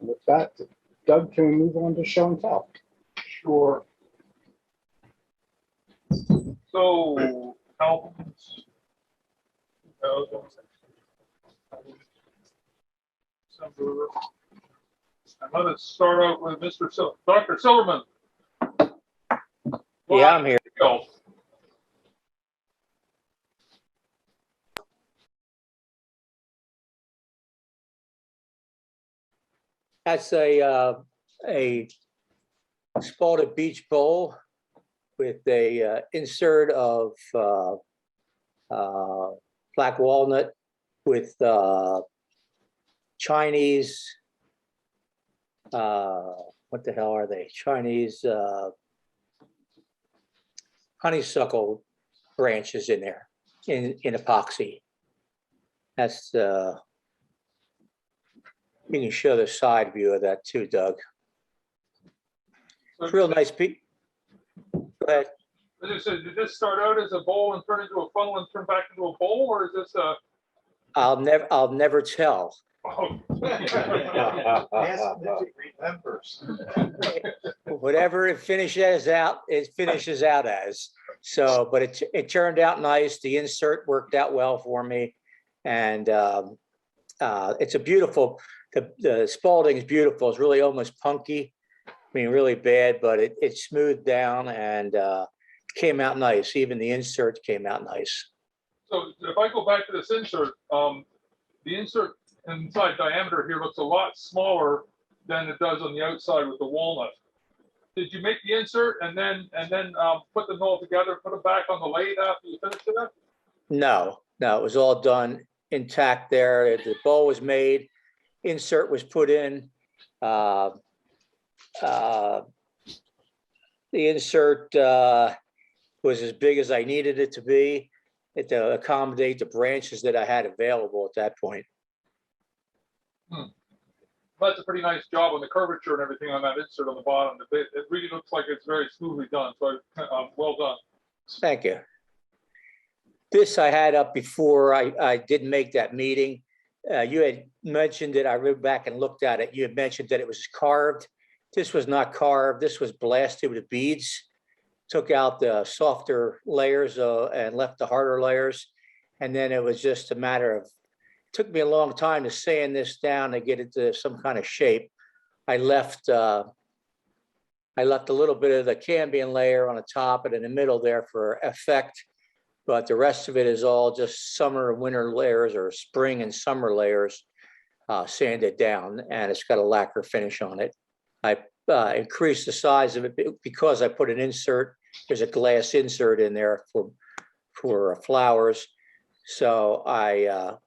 With that, Doug, can we move on to show and tell? Sure. So, albums. I'm going to start out with Dr. Silverman. Yeah, I'm here. Go. That's a spalted beech bowl with a insert of black walnut with Chinese, what the hell are they? Chinese honeysuckle branches in there in epoxy. That's you can show the side view of that too, Doug. It's real nice piece. Go ahead. As I said, did this start out as a bowl and turn into a funnel and turn back into a bowl, or is this a? I'll never tell. Oh. Whatever it finishes out as. So, but it turned out nice. The insert worked out well for me, and it's a beautiful. The spalding is beautiful. It's really almost punky. I mean, really bad, but it smoothed down and came out nice. Even the insert came out nice. So if I go back to this insert, the insert inside diameter here looks a lot smaller than it does on the outside with the walnut. Did you make the insert and then put them all together, put them back on the lathe after you finished it up? No, it was all done intact there. The bowl was made, insert was put in. The insert was as big as I needed it to be to accommodate the branches that I had available at that point. That's a pretty nice job on the curvature and everything on that insert on the bottom. It really looks like it's very smoothly done. So well done. Thank you. This I had up before I didn't make that meeting. You had mentioned it. I went back and looked at it. You had mentioned that it was carved. This was not carved. This was blasted with beads. Took out the softer layers and left the harder layers. And then it was just a matter of, it took me a long time to sand this down to get it to some kind of shape. I left a little bit of the cambium layer on the top and in the middle there for effect. But the rest of it is all just summer and winter layers or spring and summer layers sanded down, and it's got a lacquer finish on it. I increased the size of it because I put an insert. There's a glass insert in there for flowers. So that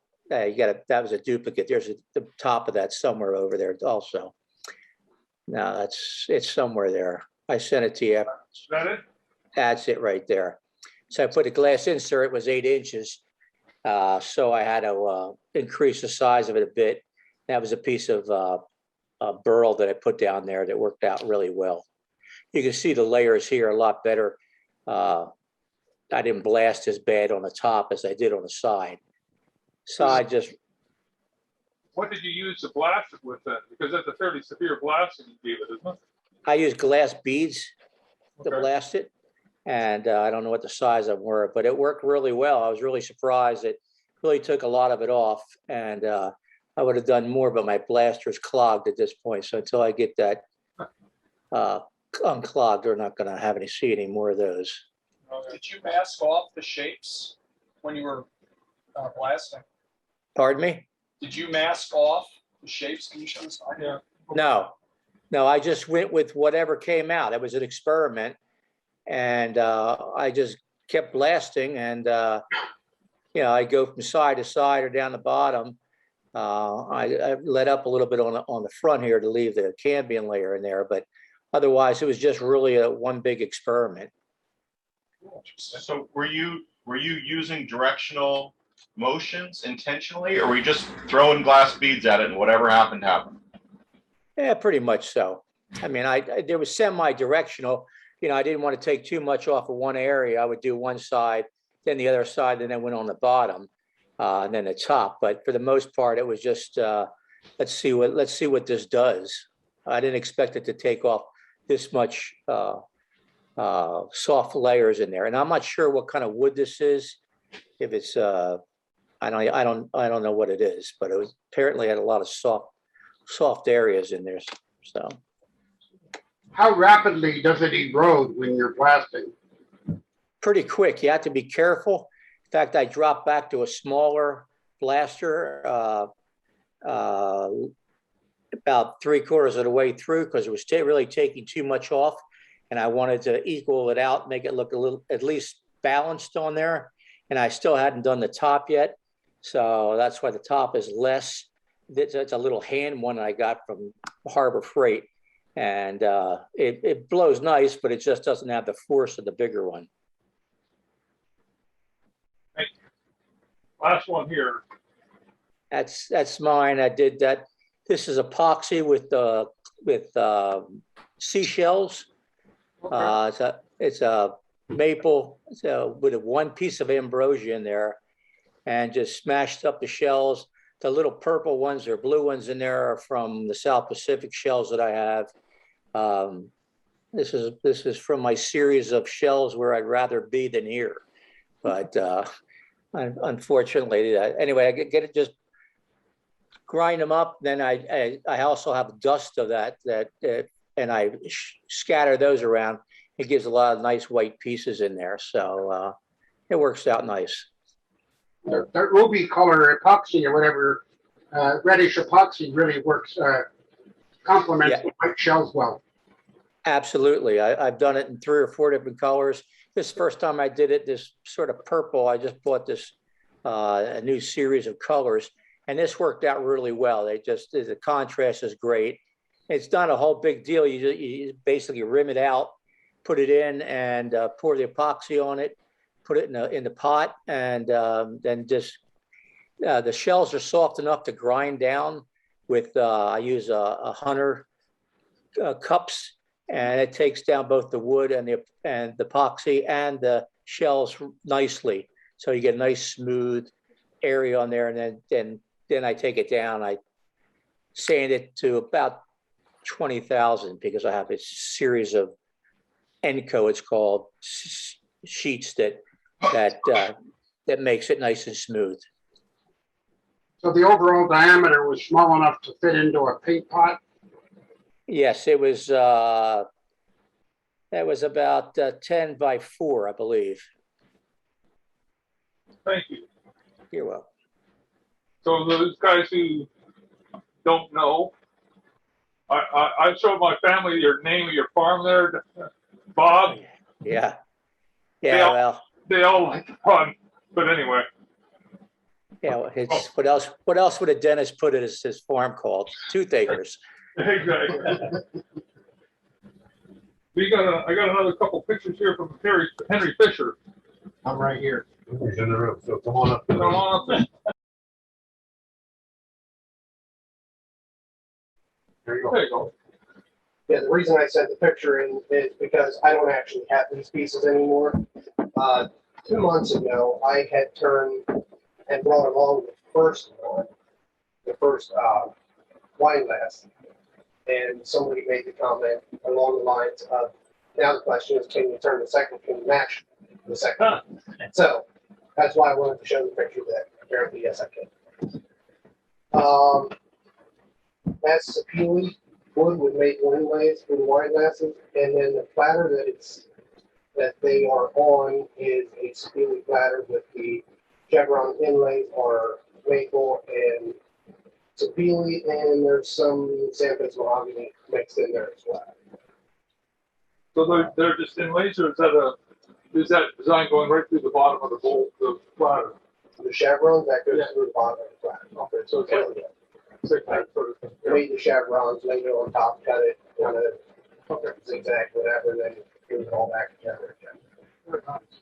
was a duplicate. There's the top of that somewhere over there also. No, it's somewhere there. I sent it to you. Is that it? That's it right there. So I put a glass insert, it was 8 inches. So I had to increase the size of it a bit. That was a piece of burl that I put down there that worked out really well. You can see the layers here a lot better. I didn't blast as bad on the top as I did on the side. So I just. What did you use to blast it with then? Because that's a fairly severe blasting you gave it, isn't it? I used glass beads to Okay. blast it. And I don't know what the size of them were, but it worked really well. I was really surprised. It really took a lot of it off, and I would have done more, but my blaster's clogged at this point. So until I get that unclogged, we're not going to see any more of those. Did you mask off the shapes when you were blasting? Pardon me? Did you mask off the shapes? Can you show us? Yeah. No, I just went with whatever came out. It was an experiment. And I just kept blasting, and I go from side to side or down the bottom. I let up a little bit on the front here to leave the cambium layer in there, but otherwise it was just really one big experiment. So were you using directional motions intentionally, or were you just throwing glass beads at it and whatever happened happened? Yeah, pretty much so. I mean, there was semi-directional. I didn't want to take too much off of one area. I would do one side, then the other side, and then went on the bottom, and then the top. But for the most part, it was just let's see what this does. I didn't expect it to take off this much soft layers in there, and I'm not sure what kind of wood this is. If it's I don't know what it is, but it was apparently had a lot of soft areas in there. So How rapidly does it erode when you're blasting? pretty quick. You have to be careful. In fact, I dropped back to a smaller blaster about 3/4 of the way through because it was really taking too much off, and I wanted to equal it out, make it look a little at least balanced on there. And I still hadn't done the top yet, so that's why the top is less. It's a little hand one I got from Harbor Freight, and it blows nice, but it just doesn't have the force of the bigger one. Last one here. That's mine. I did that. This is epoxy with seashells. It's a maple with one piece of ambrosia in there, and just smashed up the shells. The little purple ones or blue ones in there are from the South Pacific shells that I have. This is from my series of shells where I'd rather be than here, but unfortunately, anyway, I get it, just grind them up. Then I also have dust of that and I scatter those around. It gives a lot of nice white pieces in there, so it works out nice. That ruby color epoxy or whatever, reddish epoxy really works, complements the white shells well. Absolutely. I've done it in 3 or 4 different colors. This first time I did it, this sort of purple, I just bought this a new series of colors, and this worked out really well. The contrast is great. It's not a whole big deal. You basically rim it out, put it in, and pour the epoxy on it, put it in the pot, and then just the shells are soft enough to grind down with. I use a Hunter cups, and it takes down both the wood and the epoxy and the shells nicely. So you get a nice smooth area on there, and then I take it down. I sand it to about 20,000 because I have a series of Enco, it's called, sheets that makes it nice and smooth. So the overall diameter was small enough to fit into a paint pot? Yes, it was, that was about 10 by 4, I believe. Thank you. You're welcome. So those guys who don't know, I showed my family your name of your farm there, Bob. Yeah. Yeah, well. They all like the fun, but anyway. Yeah, well, it's, what else would a dentist put it as his farm called? 2 acres. Exactly. I got another couple pictures here from Henry Fisher. I'm right here. He's in the room, so come on up. Come on up. There you go. There you go. Yeah, the reason I sent the picture in is because I don't actually have these pieces anymore. 2 months ago, I had turned and brought along the first wine glass. And somebody made the comment along the lines of, now the question is, can you turn the second, can you match the second? Huh. So that's why I wanted to show the picture that apparently, yes, I can. That's sapele wood with maple inlays for the wine glasses, and then the platter that they are on is a sapele platter with the chevron inlays are maple and sapele, and there's some Sanford's mahogany mixed in there as well. So they're just inlays, or is that design going right through the bottom of the bowl, the platter? The chevrons that goes through the bottom of the platter. Okay, so it's like zigzag sort of thing. Made the chevrons, laid it on top, cut it, kind of zigzag, whatever, and then give it all back together again. Very nice.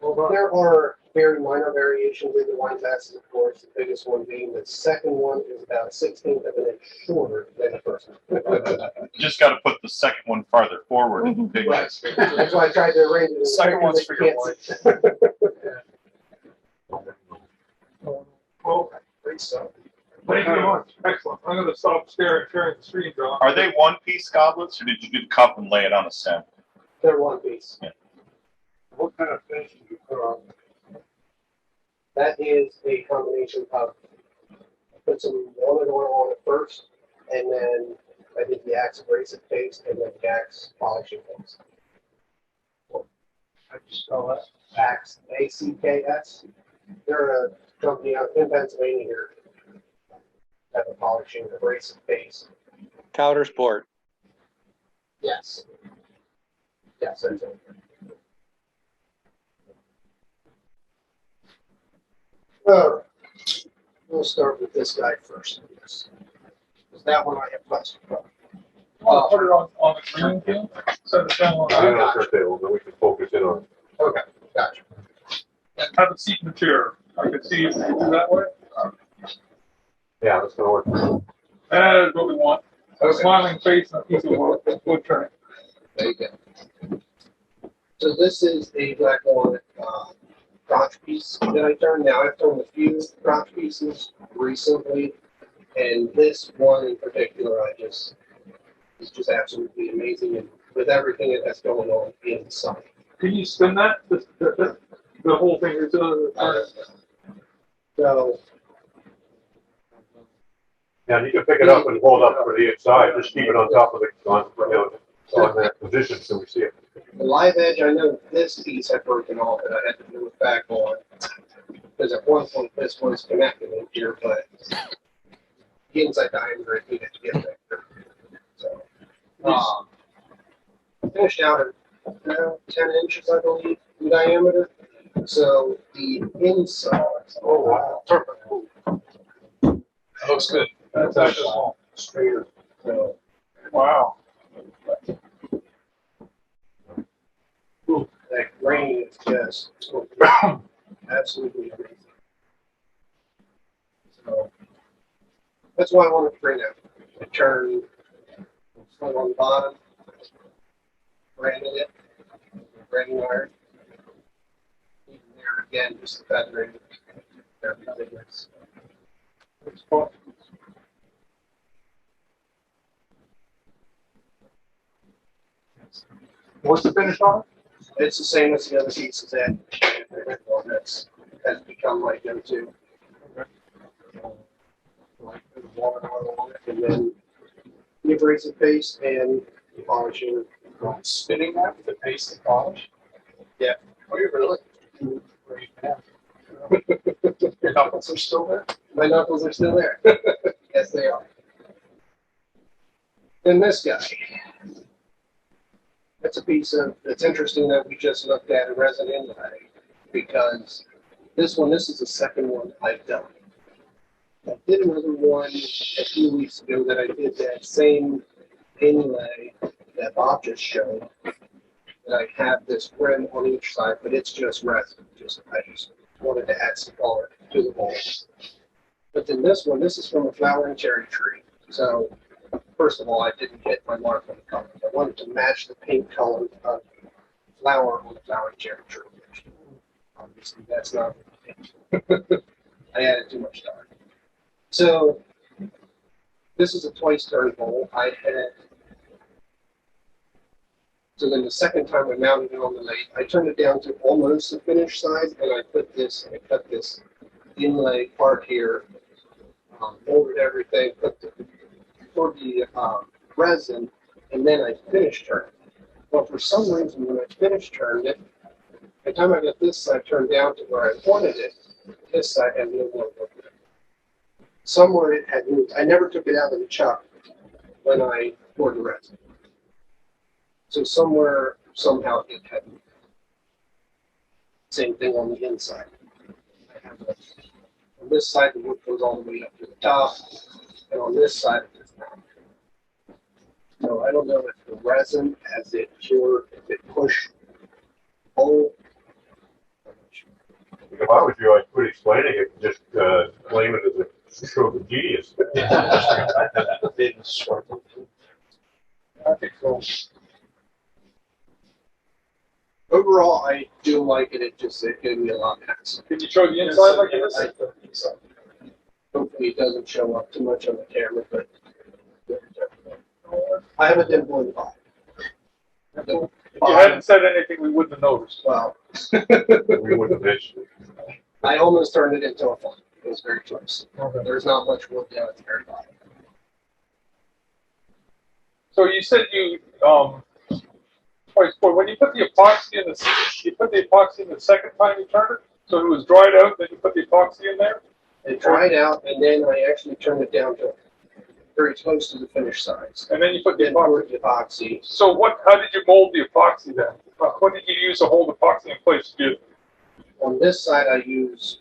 Well done. There are very minor variations in the wine glasses, of course, the biggest one being the second one is about 1/16 of an inch shorter than the first one. Just got to put the second one farther forward in the picture. Right. That's why I tried to arrange it. The second one's for your wife. Well, great stuff. Thank you very much. Excellent. I'm gonna stop sharing the screen, John. Are they one-piece goblets, or did you do the cup and lay it on a stem? They're one piece. What kind of finish did you put on? That is a combination of, put some walnut oil on it first, and then I did the Axe abrasive paste, and then the Axe polishing paste. I just saw that. Axe, ACKS. They're a company out in Pennsylvania here. Have a polishing abrasive paste. Powder sport. Yes. Yes, that's it. We'll start with this guy first. Because that one I have questions about. I'll put it on the screen, Kim. Set it down on I don't know the if they're able, but we can focus in on. Okay, gotcha. Have a seat in the chair. I can see you do that way. Yeah, that's gonna work. That is what we want. A Okay. smiling face and a piece of wood turning. There you go. So this is a black walnut crotch piece that I turned. Now I've turned a few crotch pieces recently, and this one in particular, it's just absolutely amazing, and with everything that's going on inside. Can you spin that? The whole thing is So Yeah, you can pick it up and hold up for the inside, just keep it on top of the, on that position so we see it. the live edge, I know this piece had broken off and I had to move it back on. Because at one point this was connected in here, but the inside diameter it needed to get there. So, finished out at 10 inches, I believe, in diameter. So the inside, oh wow, That looks good. That's actually straighter. So, wow. that grain is just absolutely amazing. So that's why I wanted to bring it. I turned on the bottom, branded it, branding iron. Even there again, just the feathering. Everything is. It's fun. What's the finish on it? It's the same as the other pieces that that's has become my go-to. Like the water oil on it, and then the abrasive paste and the polishing. Spinning that with the paste and polish? Yeah. Oh, you're really? Your knuckles are still there? My knuckles are still there. Yes, they are. Then this guy. That's a piece of, it's interesting that we just looked at a resin inlay, because this is the second one I've done. I did another one a few weeks ago that I did that same inlay that Bob just showed. And I have this rim on each side, but it's just resin. I just wanted to add some color to the bowl. But then this one, this is from a flowering cherry tree. So first of all, I didn't get my mark on the color. I wanted to match the pink color of flower on the flowering cherry tree. Obviously, that's not pink. I added too much color. So this is a twice turned bowl. So then the second time I mounted it on the lathe, I turned it down to almost the finished size, and I cut this inlay part here, molded everything, put the resin, and then I finished turning. Well, for some reason, when I finished turning it, by the time I got this side turned down to where I wanted it, this side had no more movement. Somewhere it had moved. I never took it out of the chuck when I poured the resin. So somewhere, somehow it had moved. Same thing on the inside. I have on this side, the wood goes all the way up to the top, and on this side, it does not. So I don't know if the resin, as it cured, if it pushed hole. If I was you, I'd quit explaining it and just claim it as a stroke of genius. I think so. Overall, I do like it. It gave me a lot of hassle. Can you show the inside like I this? hopefully maybe it doesn't show up too much on the camera, but I have a dimple in the bottom. If you hadn't said anything, we wouldn't have noticed. Well, We wouldn't have mentioned it. I almost turned it into a font. It was very close. Okay. There's not much wood down at the very bottom. So you said you, when you put the epoxy in the second time you turned it? So it was dried out, then you put the epoxy in there? It dried out, and then I actually turned it down to very close to the finished size. And then you put the Then epoxy. poured the epoxy. So how did you mold the epoxy then? What did you use to hold the epoxy in place? On this side, I use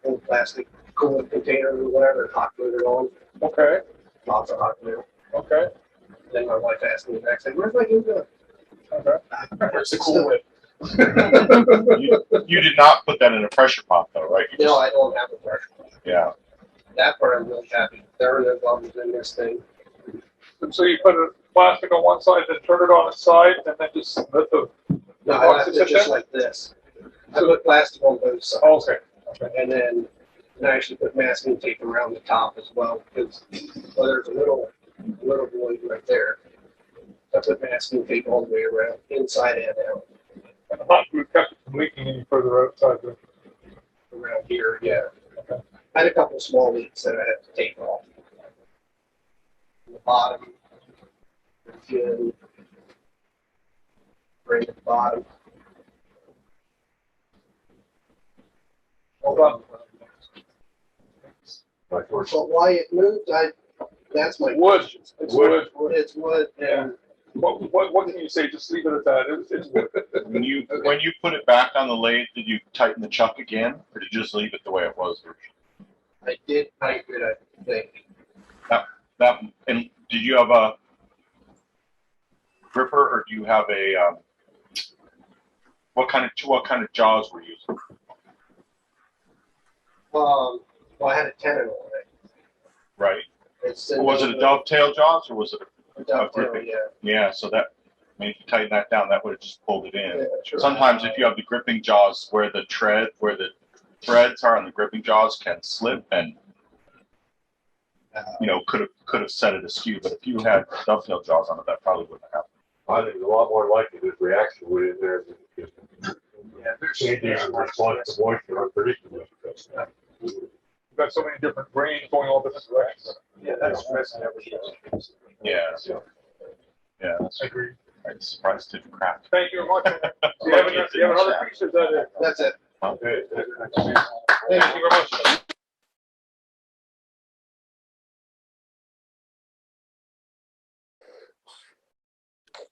old plastic coolant container or whatever, hot glue it on. Okay, Lots of hot glue. okay, Then my wife asked me next, "Where's my glue going?" okay. Where's the cool whip? You did not put that in a pressure pot though, right? You No, just- I don't have a pressure. Yeah. That part I'm really happy. There are no bubbles in this thing. And so you put a plastic on one side, then turn it on its side, and then just let the No, I left it just like this. I put plastic on both sides. okay. And then I actually put masking tape around the top as well, because, well, there's a little void right there. I put masking tape all the way around, inside and out, And the hot glue kept it from leaking any further outside. around here, yeah. Okay. I had a couple small leaks that I had to take off. The bottom, the chin, right at the bottom. Hold on. My first, But why it moved, that's my Wood. question. It's wood. It's wood, and What can you say? Just leave it at that. It's wood. When you put it back on the lathe, did you tighten the chuck again, or did you just leave it the way it was? I did tighten it, I think. That, and did you have a gripper, or do you have a what kind of jaws were you using? Well, I had a tenon on it. Right. It's Was it a dovetail jaws, or was it a dovetail? gripping? Yeah. Yeah, so that, I mean, if you tighten that down, that would have just pulled it in. Yeah, sure. Sometimes if you have the gripping jaws where the threads are on the gripping jaws can slip and, could have set it askew, but if you had dovetail jaws on it, that probably wouldn't have happened. I think it's a lot more likely there's reaction wood in there than just Yeah, there's changing in response to moisture unpredictably. You've got so many different grains going all different directions. Yeah, that's messing everything. Yeah. Yeah, that's I agree. I'm surprised it didn't crack. Thank you very much. Do you have another piece or is that it? That's it. Okay. Thank you very much.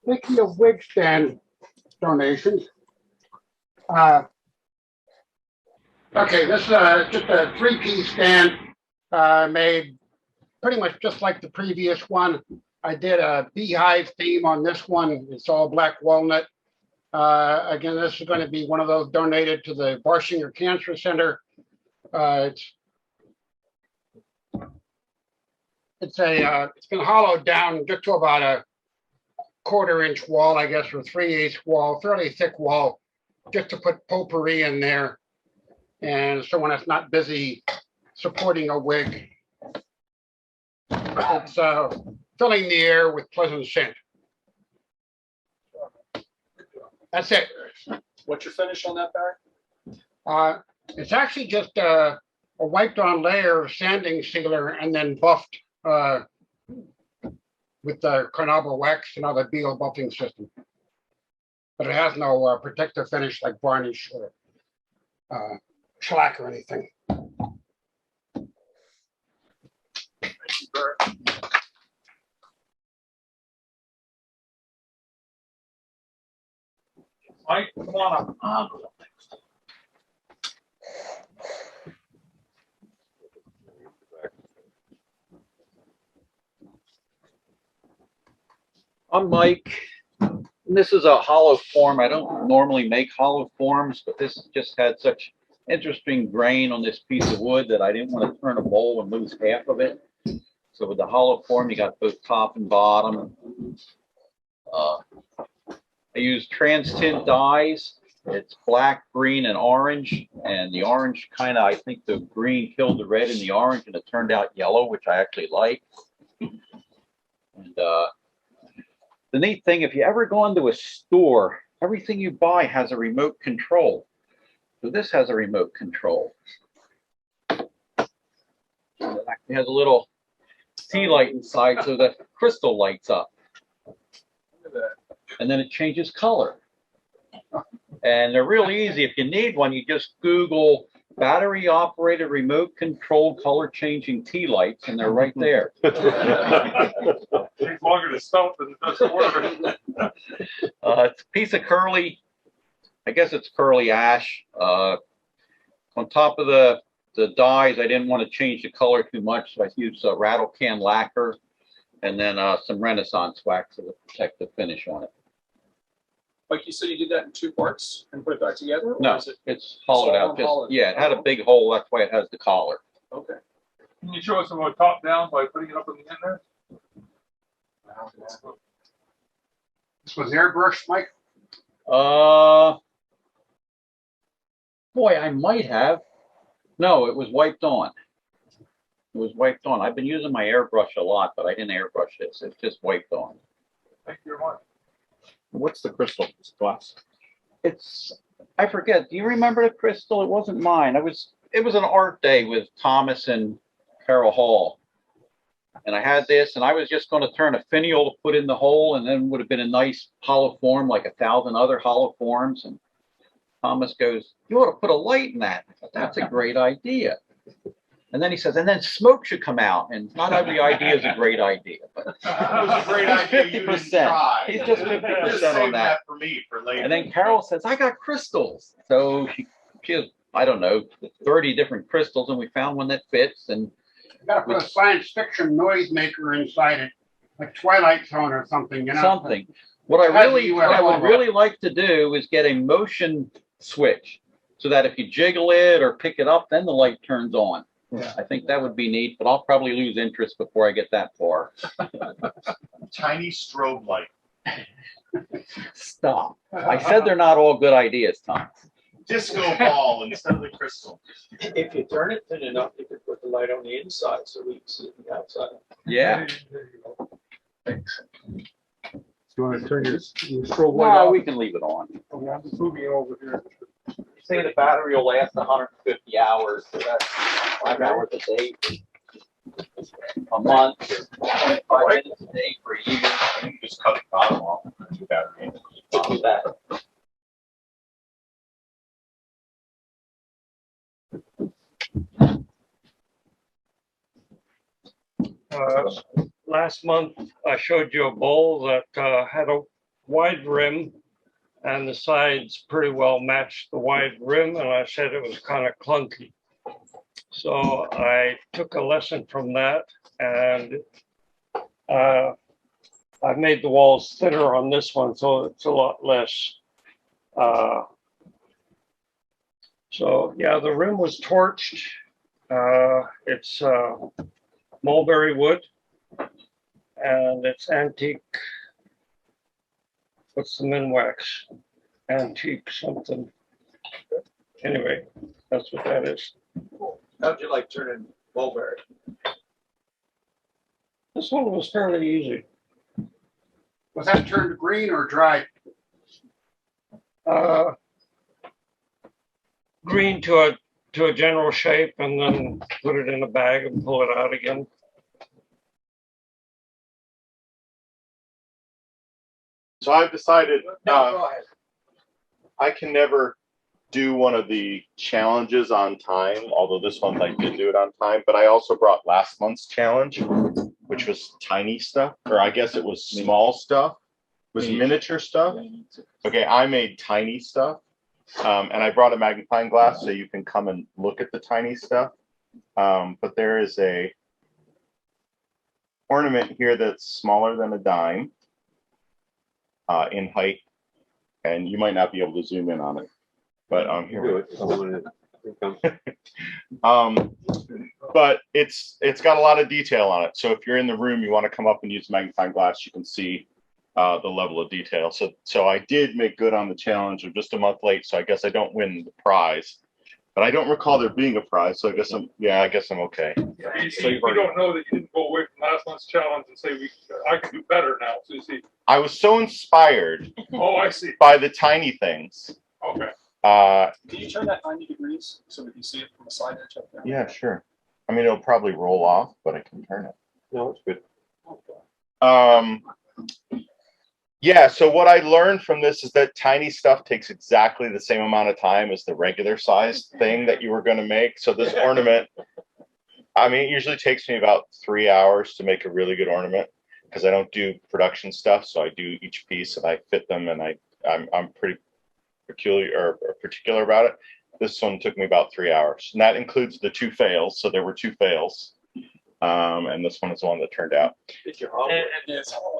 Speaking of wig stand donations, okay, this is just a 3-piece stand made pretty much just like the previous one. I did a beehive theme on this one. It's all black walnut. Again, this is going to be one of those donated to the Barshinger Cancer Center. It's been hollowed down just to about a 1/4-inch wall, I guess, or 3/8 wall, fairly thick wall, just to put potpourri in there. And so when it's not busy supporting a wig, it's filling the air with pleasant scent. That's it. What's your finish on that, Barry? It's actually just a wiped on layer of sanding sealer and then buffed with the carnauba wax and other Beal buffing system. But it has no protective finish like varnish or shellac or anything. Mike, come on up. I'm Mike. This is a hollow form. I don't normally make hollow forms, but this just had such interesting grain on this piece of wood that I didn't want to turn a bowl and lose half of it. So with the hollow form, you got both top and bottom. I use trans tint dyes. It's black, green, and orange. And the orange kind of, I think the green killed the red in the orange, and it turned out yellow, which I actually like. And the neat thing, if you ever go into a store, everything you buy has a remote control. So this has a remote control. And it actually has a little tea light inside so the crystal lights up. And then it changes color. And they're really easy. If you need one, you just Google battery operated remote controlled color changing tea lights, and they're right there. Takes longer to spell than it does to order. It's a piece of curly, I guess it's curly ash. On top of the dyes, I didn't want to change the color too much, so I used rattle can lacquer and then some Renaissance wax as a protective finish on it. Like you said, you did that in 2 parts and put it back together? Or No, is it, it's hollowed all out. Just, hollowed? yeah, it had a big hole. That's why it has the collar. okay. Can you show us from top down by putting it up in the end there? This was airbrush, Mike? Boy, I might have. No, it was wiped on. It was wiped on. I've been using my airbrush a lot, but I didn't airbrush this. It's just wiped on. Thank you very much. What's the crystal? It's glass. It's, I forget. Do you remember the crystal? It wasn't mine. It was an art day with Thomas and Carol Hall. And I had this, and I was just going to turn a finial to put in the hole, and then would have been a nice hollow form, like 1,000 other hollow forms. And Thomas goes, "You ought to put a light in that." I thought, that's a great idea. And then he says, and then smoke should come out. And not every idea is a great idea, but It was a great idea. You didn't try. He's just 50% Save on that. for me for later. And then Carol says, "I got crystals." So she has, I don't know, 30 different crystals, and we found one that fits. And You gotta put a science fiction noisemaker inside it, like Twilight Zone or something, you know? something. What I would really like to do is get a motion switch so that if you jiggle it or pick it up, then the light turns on. Yeah. I think that would be neat, but I'll probably lose interest before I get that far. Tiny strobe light. Stop. I said they're not all good ideas, Tom. Disco ball instead of the crystal. If you turn it thin enough, you could put the light on the inside so we can see the outside. Yeah. There you go. Thanks. Do you want to turn your strobe light No, off? we can leave it on. Okay, I'm just moving it over here. Say the battery will last 150 hours, so that's 5 hours a day, a month, 25 minutes a day for a year. I think you just cut the bottom off and put your battery in. About that. Last month, I showed you a bowl that had a wide rim, and the sides pretty well matched the wide rim, and I said it was kind of clunky. So I took a lesson from that, and I made the walls thinner on this one, so it's a lot less. So yeah, the rim was torched. It's mulberry wood, and it's antique. What's the Minwax? Antique something. Anyway, that's what that is. How'd you like turning mulberry? This one was fairly easy. Was that turned green or dry? Green to a general shape, and then put it in a bag and pull it out again. So I've decided Go ahead. I can never do one of the challenges on time, although this one I did do it on time, but I also brought last month's challenge, which was tiny stuff, or I guess it was small stuff, it was miniature stuff. Okay, I made tiny stuff, and I brought a magnifying glass so you can come and look at the tiny stuff. But there is a ornament here that's smaller than a dime in height, and you might not be able to zoom in on it. But here but it's got a lot of detail on it. So if you're in the room, you want to come up and use a magnifying glass, you can see the level of detail. So I did make good on the challenge. I'm just a month late, so I guess I don't win the prize. But I don't recall there being a prize, so I guess I'm okay. Yeah, you see, we don't know that you didn't go away from last month's challenge and say I can do better now. So you see. I was so inspired. Oh, I see. By the tiny things. Okay. Can you turn that 90 degrees so we can see it from the side edge up there? Yeah, sure. I mean, it'll probably roll off, but I can turn it. No, it's good. Yeah, so what I learned from this is that tiny stuff takes exactly the same amount of time as the regular sized thing that you were going to make. So this ornament, I mean, it usually takes me about 3 hours to make a really good ornament because I don't do production stuff. So I do each piece and I fit them, and I'm pretty particular about it. This one took me about 3 hours, and that includes the 2 fails. So there were 2 fails. And this one is the one that turned out. It's hollow.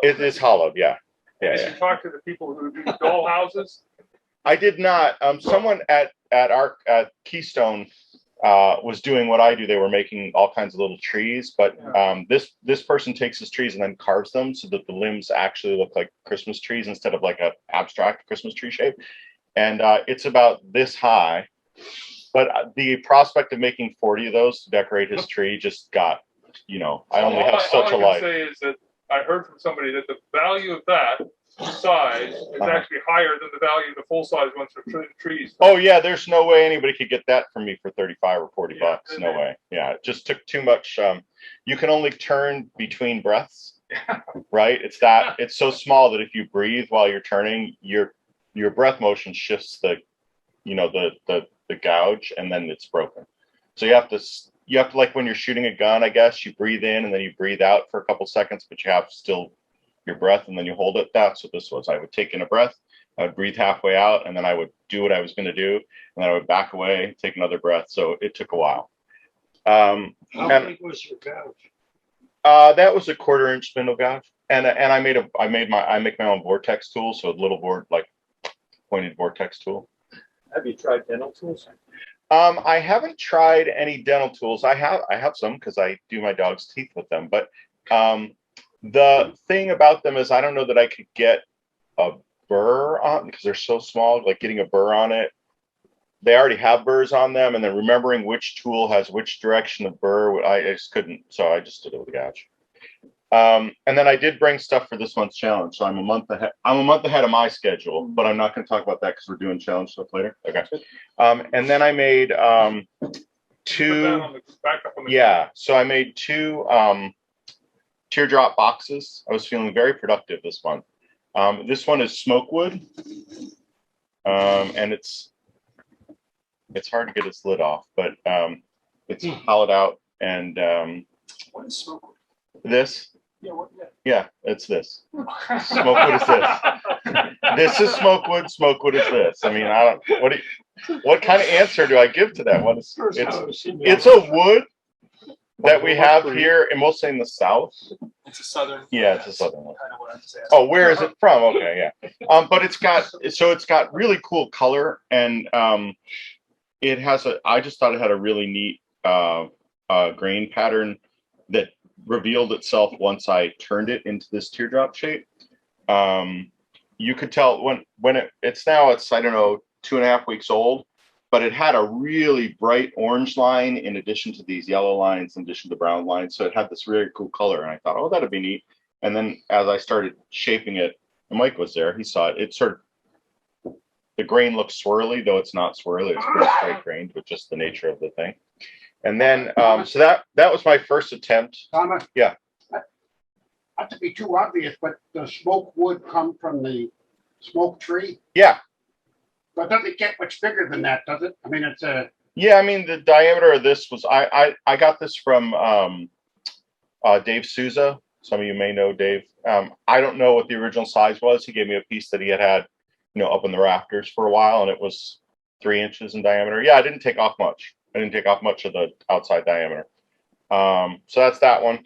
It is hollowed, yeah. Did you talk to the people who do doll houses? I did not. Someone at Keystone was doing what I do. They were making all kinds of little trees, but this person takes his trees and then carves them so that the limbs actually look like Christmas trees instead of like an abstract Christmas tree shape. And it's about this high, but the prospect of making 40 of those to decorate his tree just got, I only have such a life. All I can say is that I heard from somebody that the value of that size is actually higher than the value of the full size ones for trees. Oh yeah, there's no way anybody could get that from me for 35 or 40 bucks. No way. Yeah, it just took too much. You can only turn between breaths, right? It's so small that if you breathe while you're turning, your breath motion shifts the gouge, and then it's broken. So you have to like when you're shooting a gun, I guess you breathe in and then you breathe out for a couple seconds, but you have still your breath and then you hold it. That's what this was. I would take in a breath, I would breathe halfway out, and then I would do what I was going to do, and then I would back away, take another breath. So it took a while. How big was your gouge? That was a 1/4-inch spindle gouge, and I make my own vortex tool, so a little pointed vortex tool. Have you tried dental tools? I haven't tried any dental tools. I have some because I do my dog's teeth with them. But the thing about them is I don't know that I could get a burr on because they're so small. Like getting a burr on it, they already have burrs on them, and then remembering which tool has which direction of burr, I just couldn't. So I just did it with a gouge. And then I did bring stuff for this month's challenge, so I'm a month ahead. I'm a month ahead of my schedule, but I'm not going to talk about that because we're doing challenge stuff later. Okay. And then I made two. Yeah, so I made 2 teardrop boxes. I was feeling very productive this month. This one is smoke wood, and it's hard to get its lid off, but it's hollowed out. And What is smoke wood? This. Yeah, it's this. Smoke wood is this. This is smoke wood. Smoke wood is this. I mean, what kind of answer do I give to that? It's a wood that we have here, and mostly in the South. it's a southern. Yeah, it's a southern one. Kind of what I'm saying. Oh, where is it from? Okay, yeah. But it's got really cool color, and it has I just thought it had a really neat grain pattern that revealed itself once I turned it into this teardrop shape. You could tell when it's I don't know, 2.5 weeks old, but it had a really bright orange line in addition to these yellow lines, in addition to brown lines. So it had this really cool color, and I thought, oh, that'd be neat. And then as I started shaping it, and Mike was there, he saw it. It sort of, the grain looks swirly, though it's not swirly. It's pretty straight grained, with just the nature of the thing. And then, so that was my first attempt. Thomas? Yeah. Not to be too obvious, but the smoke wood come from the smoke tree? Yeah. But doesn't it get much bigger than that, does it? I mean, it's a... Yeah, I mean, the diameter of this was, I got this from Dave Souza. Some of you may know Dave. I don't know what the original size was. He gave me a piece that he had up in the rafters for a while, and it was 3 inches in diameter. Yeah, I didn't take off much. I didn't take off much of the outside diameter. So that's that one.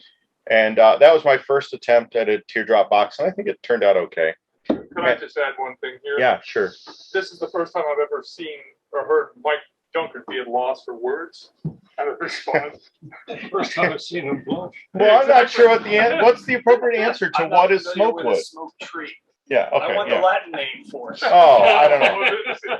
And that was my first attempt at a teardrop box, and I think it turned out okay. Can I just add one thing here? Yeah, sure. This is the first time I've ever seen or heard Mike Junker be at loss for words. How to respond. First time I've seen him blush. Well, I'm not sure what's the appropriate answer to I'm not what is familiar smoke with a wood. Smoke tree. Yeah, I okay, want the yeah. Latin name for it. Oh, I don't know.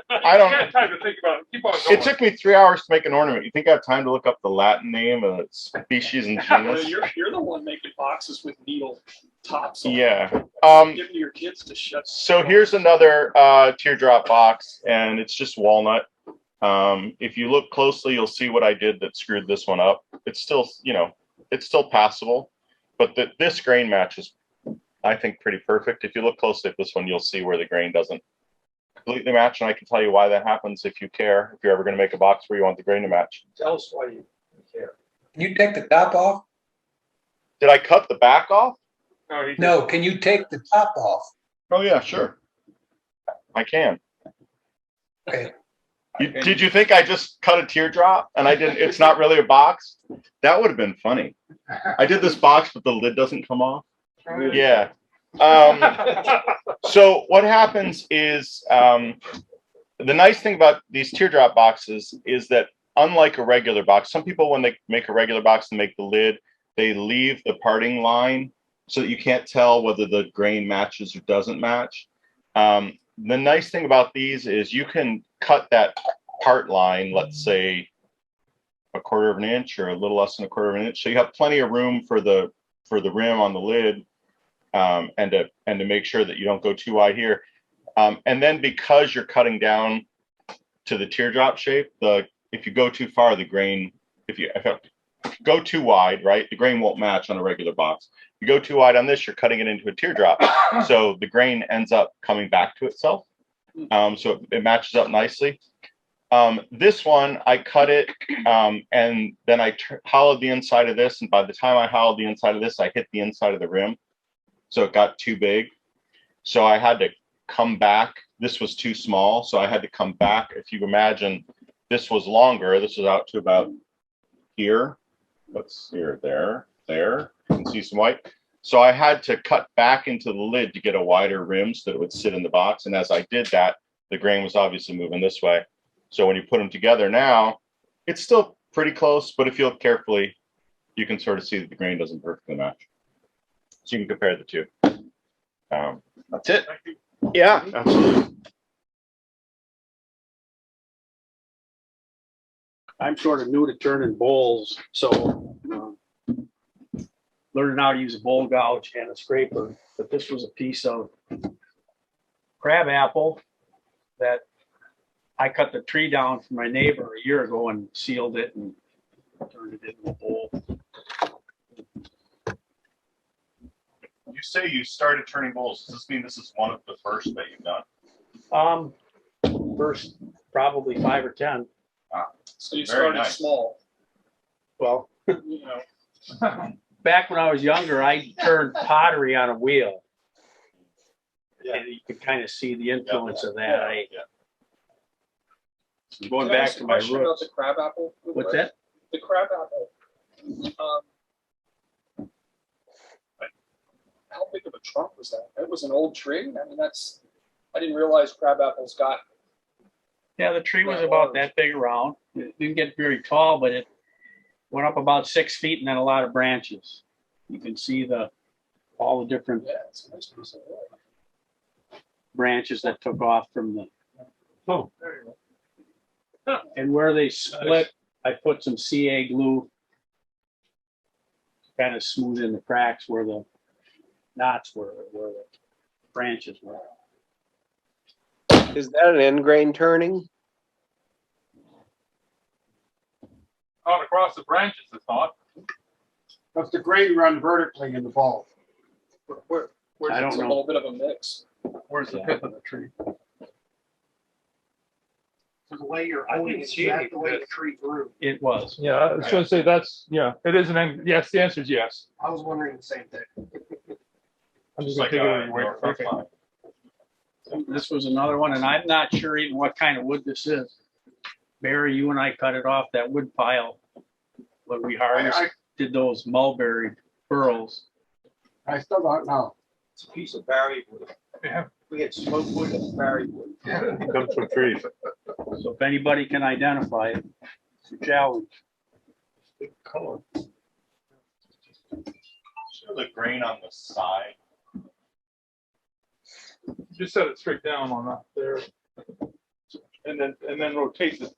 I don't- You have time to think about it. Keep on going. It took me 3 hours to make an ornament. You think I have time to look up the Latin name of its species and genus? You're the one making boxes with needle tops on. Yeah. Giving to your kids to shut. So here's another teardrop box, and it's just walnut. If you look closely, you'll see what I did that screwed this one up. It's still, it's still passable, but this grain match is, I think, pretty perfect. If you look closely at this one, you'll see where the grain doesn't completely match, and I can tell you why that happens if you care. If you're ever going to make a box where you want the grain to match. Tell us why you care. Can you take the top off? Did I cut the back off? No, can you take the top off? Oh yeah, sure. I can. Okay. Did you think I just cut a teardrop and I didn't? It's not really a box. That would have been funny. I did this box, but the lid doesn't come off. Yeah. So what happens is the nice thing about these teardrop boxes is that unlike a regular box, some people when they make a regular box and make the lid, they leave the parting line so that you can't tell whether the grain matches or doesn't match. The nice thing about these is you can cut that part line, let's say 1/4 of an inch or a little less than 1/4 of an inch. So you have plenty of room for the rim on the lid, and to make sure that you don't go too wide here. And then because you're cutting down to the teardrop shape, if you go too far, the grain, if you go too wide, right, the grain won't match on a regular box. You go too wide on this, you're cutting it into a teardrop. So the grain ends up coming back to itself. So it matches up nicely. This one, I cut it, and then I hollowed the inside of this. And by the time I hollowed the inside of this, I hit the inside of the rim. So it got too big. So I had to come back. This was too small. So I had to come back. If you imagine this was longer, this was out to about here. Let's see, there. You can see some white. So I had to cut back into the lid to get a wider rim so that it would sit in the box. And as I did that, the grain was obviously moving this way. So when you put them together now, it's still pretty close, but if you look carefully, you can sort of see that the grain doesn't perfectly match. So you can compare the two. That's it. Yeah, absolutely. I'm sort of new to turning bowls, so learning how to use a bowl gouge and a scraper. But this was a piece of crab apple that I cut the tree down for my neighbor a year ago and sealed it and turned it into a bowl. You say you started turning bowls. Does this mean this is one of the first that you've done? First probably 5 or 10. So you Very started nice. small. Well, you know. Back when I was younger, I turned pottery on a wheel. Yeah. And you can kind of see the influence of that. Going back to my roots. About the crab apple. What's that? The crab apple. How big of a trunk was that? It was an old tree. I mean, I didn't realize crab apples got. Yeah, the tree was about that big around. It didn't get very tall, but it went up about 6 feet and then a lot of branches. You can see all the different It's a nice piece of wood. branches that took off from the. Oh, there you go. And where they split, I put some CA glue, kind of smooth in the cracks where the knots were, where the branches were. Is that an end grain turning? Out across the branches, it's not. Does the grain run vertically in the ball? Where's I don't it's a know. little bit of a mix. Where's the pith of the tree? So the way you're I holding didn't it, see that's any the way of the tree grew. It was. Yeah, I was going to say that's, yeah, it is an end. Yes, the answer is yes. I was wondering the same thing. I'm just going to take it over your way. Okay. This was another one, and I'm not sure even what kind of wood this is. Barry, you and I cut it off that wood pile when we did those mulberry burls. I still don't know. It's a piece of barry wood. Yeah. We had smoke wood and barry wood. It comes from trees. So if anybody can identify it, it's a challenge. Good color. Show the grain on the side. Just set it straight down on that there. And then rotate it.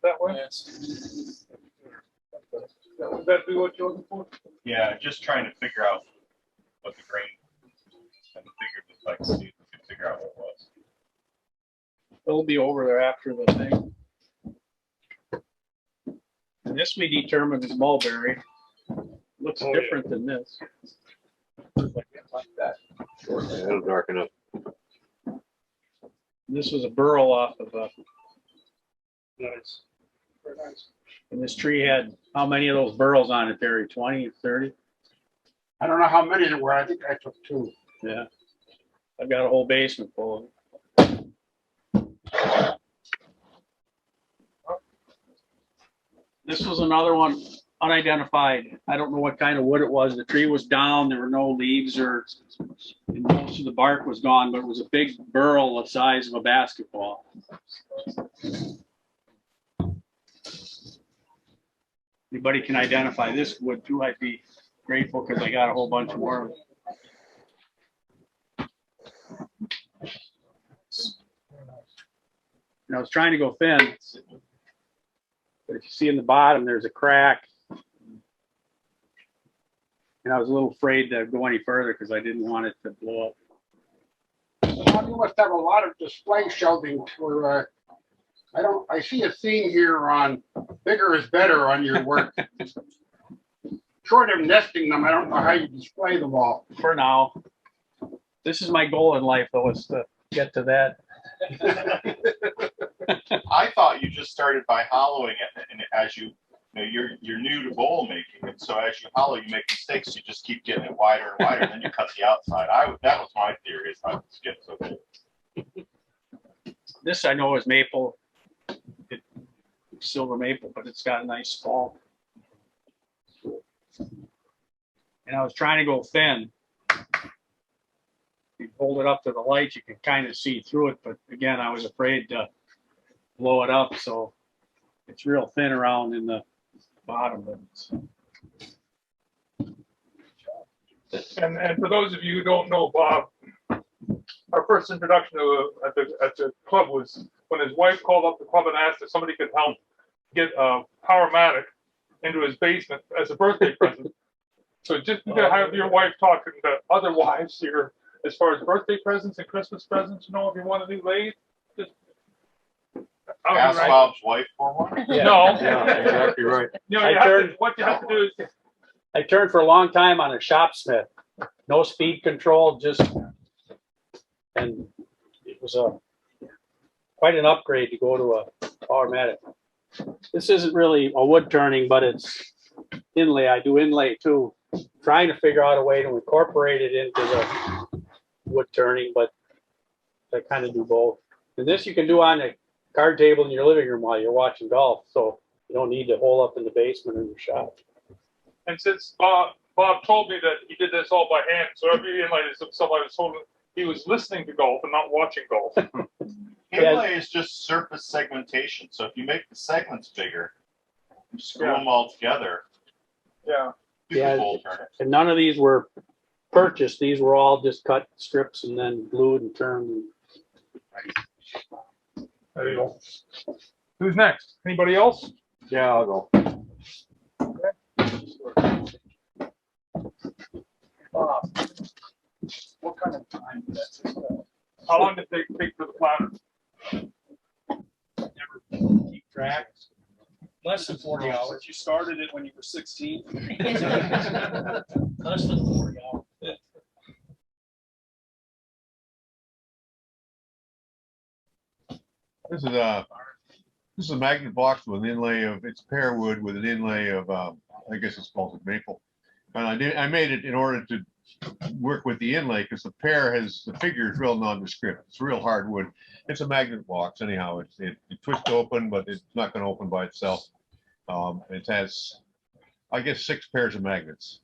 That way? Yes. Would that be what you're looking for? Yeah, just trying to figure out what the grain and the figure looked like, see if we can figure out what it was. It'll be over there after the thing. And this we determined is mulberry. Looks different than this. Like that. Yeah, it'll darken up. This was a burl off of a, Nice. Very nice. and this tree had, how many of those burls on it, Terry? 20, 30? I don't know how many there were. I think I took 2. Yeah. I've got a whole basement full of them. This was another one, unidentified. I don't know what kind of wood it was. The tree was down. There were no leaves or and most of the bark was gone, but it was a big burl the size of a basketball. Anybody can identify this wood too, I'd be grateful because I got a whole bunch more of it. And I was trying to go thin, but if you see in the bottom, there's a crack. And I was a little afraid to go any further because I didn't want it to blow up. Well, you must have a lot of display shelving for, I see a theme here on bigger is better on your work. Short of nesting them, I don't know how you display them all. For now, this is my goal in life though, is to get to that. I thought you just started by hollowing it, and as you know, you're new to bowl making, and so as you hollow, you make mistakes. You just keep getting it wider and wider, and then you cut the outside. That was my theory, is how it's getting so big. This I know is maple, silver maple, but it's got a nice fall. And I was trying to go thin. You hold it up to the light, you can kind of see through it, but again, I was afraid to blow it up, so it's real thin around in the bottom of it. And for those of you who don't know Bob, our first introduction to at the club was when his wife called up the club and asked if somebody could help get a Powermatic into his basement as a birthday present. So just to have your wife talking to other wives here as far as birthday presents and Christmas presents, you know, if you want a new lathe, just Ask Bob's wife for one. Yeah. No, Yeah, exactly right. you know, what you have to do is I turned for a long time on a shopsmith, no speed control, just, and it was quite an upgrade to go to a Powermatic. This isn't really a wood turning, but it's inlay. I do inlay too. Trying to figure out a way to incorporate it into the wood turning, but I kind of do both. And this you can do on a card table in your living room while you're watching golf, so you don't need to hole up in the basement or your shop. And since Bob told me that he did this all by hand, so every inlay is somebody was told he was listening to golf and not watching golf. Inlay is just surface segmentation. So if you make the segments bigger, you screw them all together. Yeah. Yeah, and none of these were purchased. These were all just cut strips and then glued and turned. There you go. Who's next? Anybody else? Yeah, I'll go. What kind of time did that take? How long did they take for the platter? Never keep track. Less than 40 hours. You started it when you were 16. Less than 40 hours. This is a magnet box with an inlay of, it's pear wood with an inlay of, I guess it's called maple. And I made it in order to work with the inlay because the pear has, the figure is real nondescript. It's real hard wood. It's a magnet box anyhow. It twists open, but it's not going to open by itself. It has, I guess, 6 pairs of magnets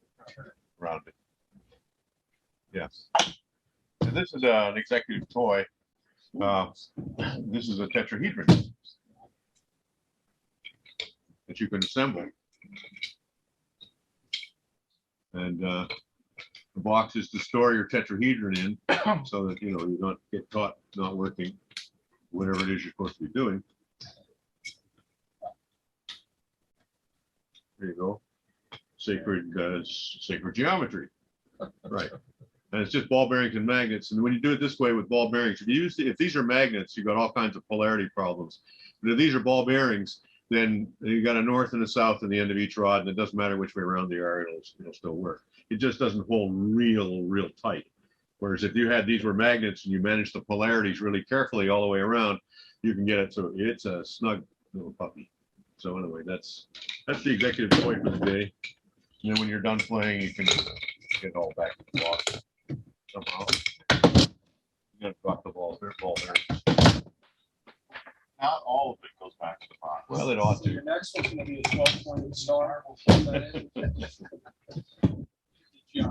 around it. Yes. And this is an executive toy. This is a tetrahedron that you can assemble. And the box is to store your tetrahedron in so that, you know, you don't get caught not working, whatever it is you're supposed to be doing. There you go. Sacred geometry. Right. And it's just ball bearings and magnets. And when you do it this way with ball bearings, if these are magnets, you've got all kinds of polarity problems. But if these are ball bearings, then you got a north and a south at the end of each rod, and it doesn't matter which way around they are, it'll still work. It just doesn't hold real tight. Whereas if you had these were magnets and you manage the polarities really carefully all the way around, you can get it so it's a snug little puppy. So anyway, that's the executive toy for the day. And then when you're done playing, you can get it all back to the box somehow. You gotta drop the ball bearings. Not all of it goes back to the box. Well, it ought So to. your next one's gonna be a 12-pointed star.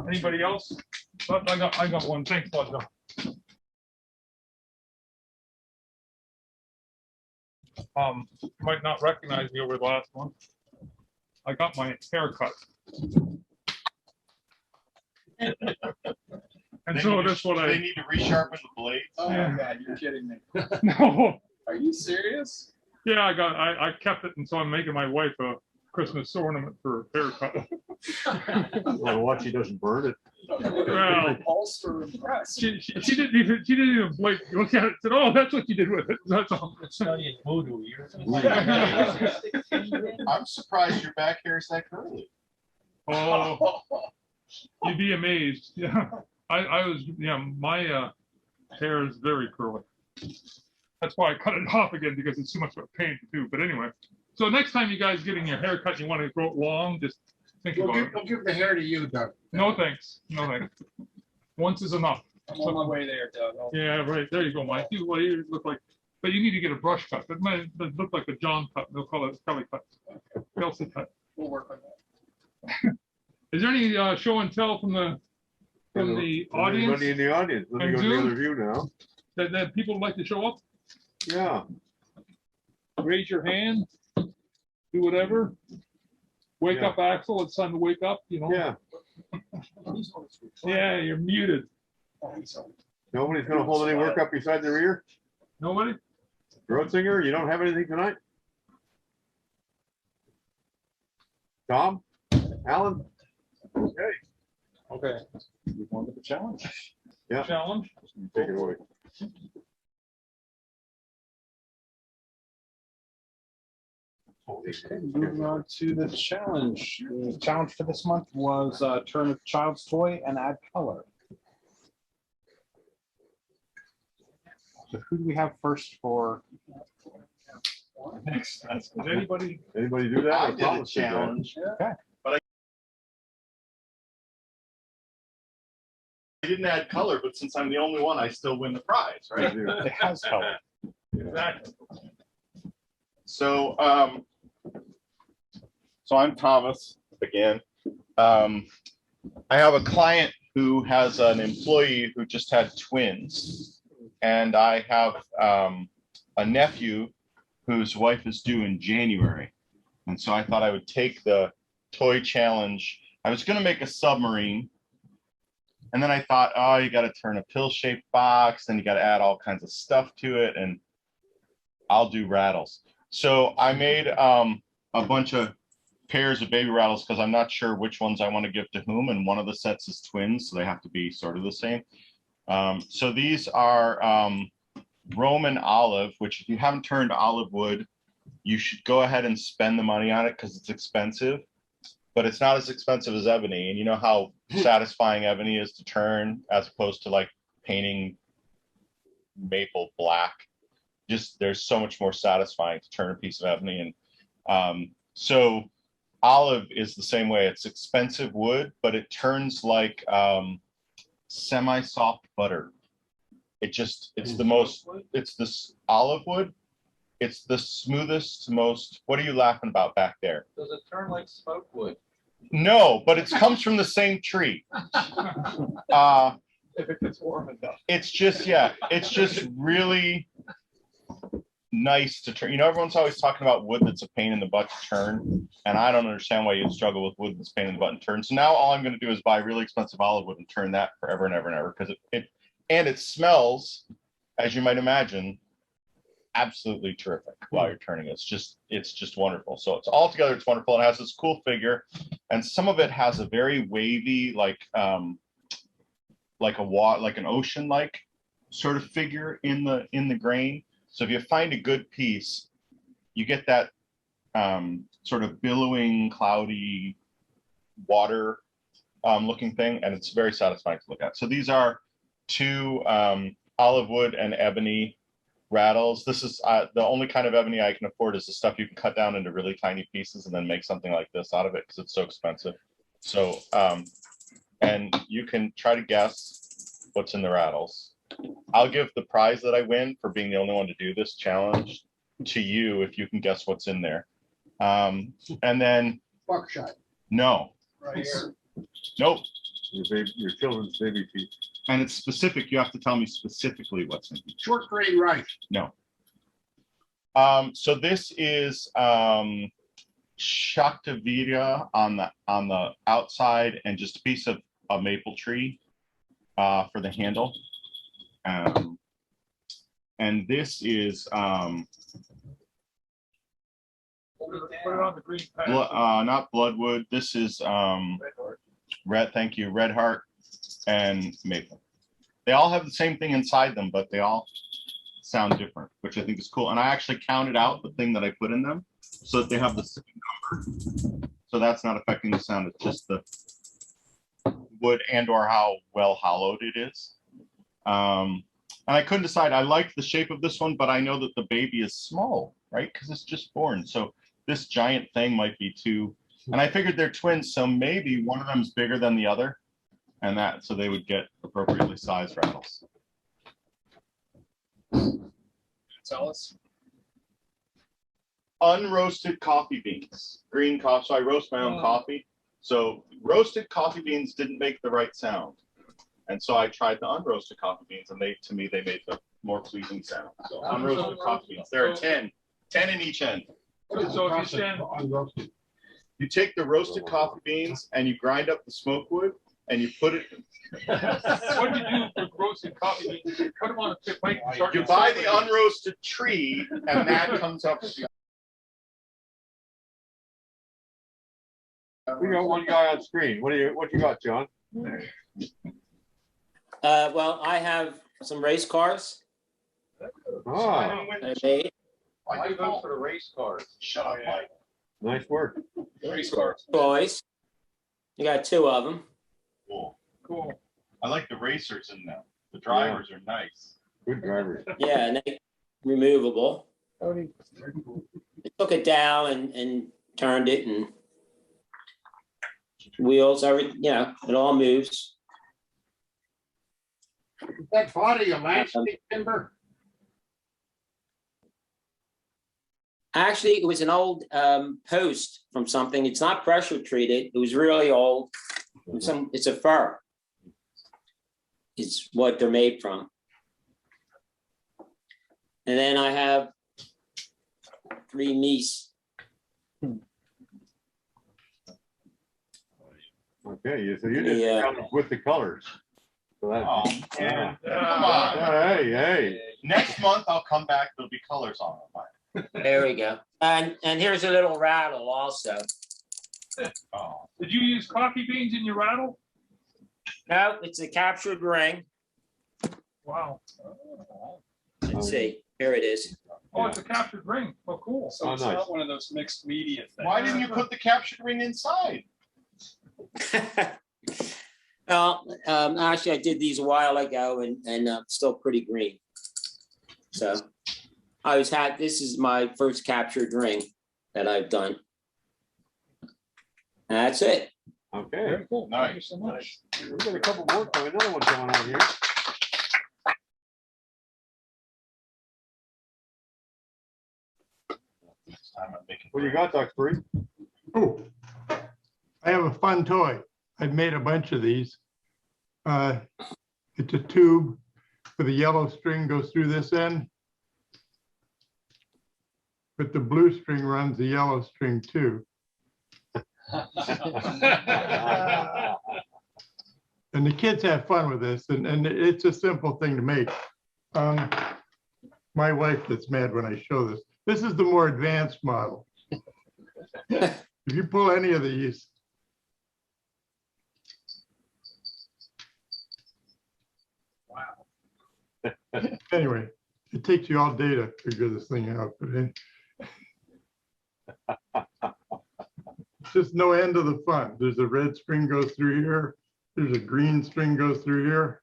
Anybody else? I got one. Thanks, Bud. You might not recognize me over the last one. I got my hair cut. And so that's what They need to resharpen the blades. Oh my God, you're kidding me. No. Are you serious? Yeah, I kept it, and so I'm making my wife a Christmas ornament for her haircut. Well, watch he doesn't burn it. Well, Ulster impressed. she didn't even blink, look at it, said, "Oh, that's what you did with it." That's all. Studying voodoo. I'm surprised your back hair is that curly. Oh, you'd be amazed. Yeah, I was. Yeah, my hair is very curly. That's why I cut it off again, because it's too much of a pain to do. But anyway, so next time you guys getting your hair cut, and you want to grow it long, just think about it. We'll give the hair to you, Doug. No thanks. No thanks. Once is enough. I'm on my way there, Doug. Yeah, right. There you go, Mike. You look like, but you need to get a brush cut. It might look like a John cut. They'll call it a Kelly cut. Kelsey cut. We'll work on that. Is there any show and tell from the audience? Anybody in the audience? Let me go to the other view now. That people would like to show up? Yeah. Raise your hand. Do whatever. Wake up, Axel. It's time to wake up. You know. Yeah. Yeah, you're muted. Nobody's gonna hold any work up beside the rear? Nobody? Road singer, you don't have anything tonight? Tom? Alan? Okay. Okay. We wanted the challenge. Yeah. Challenge. Take it away. Okay, moving on to the challenge. The challenge for this month was turn a child's toy and add color. So who do we have first for? Next. Does anybody do that? I did a challenge. Okay. But I didn't add color, but since I'm the only one, I still win the prize, right? It has color. Exactly. So, so I'm Thomas again. I have a client who has an employee who just had twins, and I have a nephew whose wife is due in January. And so I thought I would take the toy challenge. I was going to make a submarine, and then I thought, oh, you got to turn a pill-shaped box, then you got to add all kinds of stuff to it, and I'll do rattles. So I made a bunch of pairs of baby rattles because I'm not sure which ones I want to give to whom, and one of the sets is twins, so they have to be sort of the same. So these are Roman olive, which if you haven't turned olive wood, you should go ahead and spend the money on it because it's expensive, but it's not as expensive as ebony. And you know how satisfying ebony is to turn as opposed to like painting maple black. Just there's so much more satisfying to turn a piece of ebony. And so olive is the same way. It's expensive wood, but it turns like semi-soft butter. It's the most, it's this olive wood. It's the smoothest, most, what are you laughing about back there? Does it turn like smoke wood? No, but it comes from the same tree. If it gets warm enough. It's just, yeah, it's just really nice to turn. You know, everyone's always talking about wood that's a pain in the butt to turn, and I don't understand why you'd struggle with wood that's a pain in the butt to turn. So now all I'm going to do is buy really expensive olive wood and turn that forever and ever and ever, because it smells, as you might imagine, absolutely terrific while you're turning it. It's just wonderful. So it's all together, it's wonderful. It has this cool figure, and some of it has a very wavy, like an ocean-like sort of figure in the grain. So if you find a good piece, you get that sort of billowing, cloudy water looking thing, and it's very satisfying to look at. So these are two olive wood and ebony rattles. This is the only kind of ebony I can afford is the stuff you can cut down into really tiny pieces and then make something like this out of it because it's so expensive. So and you can try to guess what's in the rattles. I'll give the prize that I win for being the only one to do this challenge to you if you can guess what's in there. And then Buckshot. no. Right here. Nope. Your children's baby feet. And it's specific. You have to tell me specifically what's in it. Short grain rice. No. So this is Shaktivira on the outside and just a piece of a maple tree for the handle. And this is Put it on the green pad. not bloodwood. This is red. Thank you, red heart and maple. They all have the same thing inside them, but they all sound different, which I think is cool. And I actually counted out the thing that I put in them so that they have the same number. So that's not affecting the sound. It's just the wood and or how well hollowed it is. And I couldn't decide. I liked the shape of this one, but I know that the baby is small, right? Because it's just born. So this giant thing might be too. And I figured they're twins, so maybe one of them is bigger than the other, and so they would get appropriately sized rattles. Tell us. Unroasted coffee beans, green coffee. So I roast my own coffee. So roasted coffee beans didn't make the right sound. And so I tried the unroasted coffee beans, and to me, they made the more pleasing sound. So unroasted coffee beans. There are 10 in each end. So if you stand, You take the roasted coffee beans and you grind up the smoke wood and you put it. what do you do for roasted coffee beans? You cut them on a thick plate and start. You buy the unroasted tree, and that comes up. We got one guy on screen. What you got, John? Well, I have some race cars. Ah, I made. Why do you go for the race cars? Shut up, Mike. nice work. Race cars. Toys. You got 2 of them. Cool. I like the racers in them. The drivers are nice. Good drivers. Yeah, and they removable. I took it down and turned it, and wheels, everything, it all moves. Is that body elastic timber? Actually, it was an old post from something. It's not pressure treated. It was really old. It's a fir. It's what they're made from. And then I have 3 meese. Okay, so you just come up with the colors. So Yeah. Come on. Hey. Next month I'll come back. There'll be colors on them. There we go. And here's a little rattle also. Oh. Did you use coffee beans in your rattle? No, it's a captured ring. Wow. Let's see. Here it is. Oh, it's a captured ring. Oh, cool. So it's not one of those mixed media things. Why didn't you put the captured ring inside? Well, actually, I did these a while ago, and still pretty green. So this is my first captured ring that I've done. That's it. Okay. Very cool. Nice. Thank you so much. We've got a couple more coming. Another one coming on here. What do you got, Duxbury? Oh, I have a fun toy. I've made a bunch of these. It's a tube with a yellow string goes through this end. But the blue string runs the yellow string too. And the kids have fun with this, and it's a simple thing to make. My wife gets mad when I show this. This is the more advanced model. If you pull any of these, anyway, it takes you all day to figure this thing out. But it's just no end to the fun. There's a red string goes through here. There's a green string goes through here.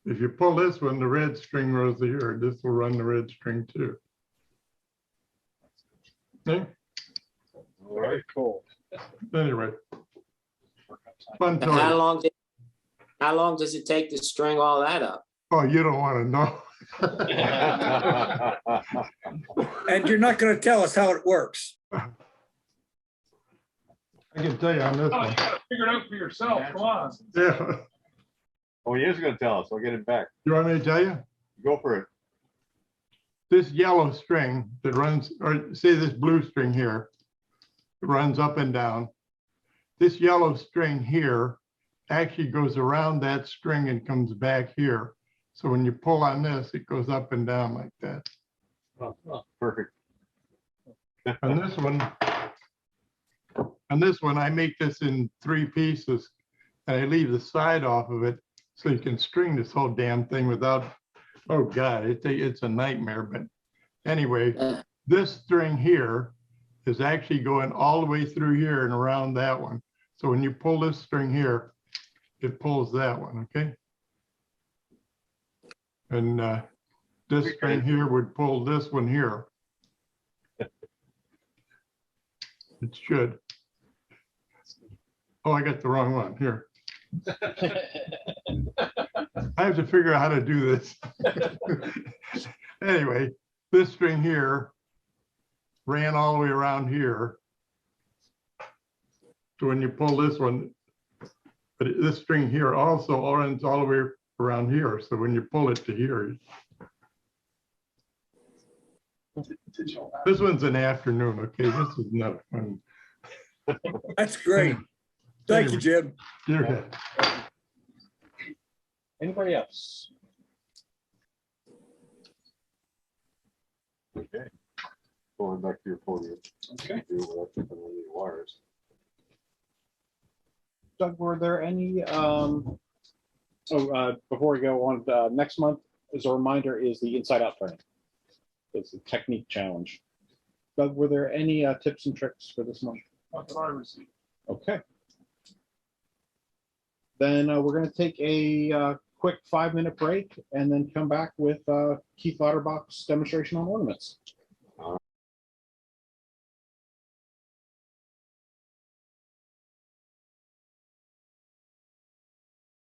If you pull this one, the red string goes to here. This will run the red string too. Okay. Very cool. Anyway. Fun And toy. how long does it take to string all that up? Oh, you don't want to know. And you're not going to tell us how it works. I can tell you on this Oh, one. you gotta figure it out for yourself, come on. Yeah. Oh, he is gonna tell us. I'll get it back. You want me to tell you? Go for it. This yellow string that runs, or say this blue string here, runs up and down. This yellow string here actually goes around that string and comes back here. So when you pull on this, it goes up and down like that. Perfect. On this one, I make this in 3 pieces and I leave the side off of it so you can string this whole damn thing without, oh God, it's a nightmare. But anyway, this string here is actually going all the way through here and around that one. So when you pull this string here, it pulls that one, okay? And this string here would pull this one here. It should. Oh, I got the wrong one here. I have to figure out how to do this. Anyway, this string here ran all the way around here. So when you pull this one, but this string here also runs all the way around here. So when you pull it to here, this one's an afternoon, okay? This is not fun. That's great. Thank you, Jim. Yeah. Anybody else? Okay. Going back to your podium. Okay. Wires. Doug, were there any, before we go on, next month, as a reminder, is the inside out training. It's a technique challenge. Doug, were there any tips and tricks for this month? Not that I received. Okay. Then we're going to take a quick 5-minute break and then come back with Keith Lauterbach's demonstration on ornaments.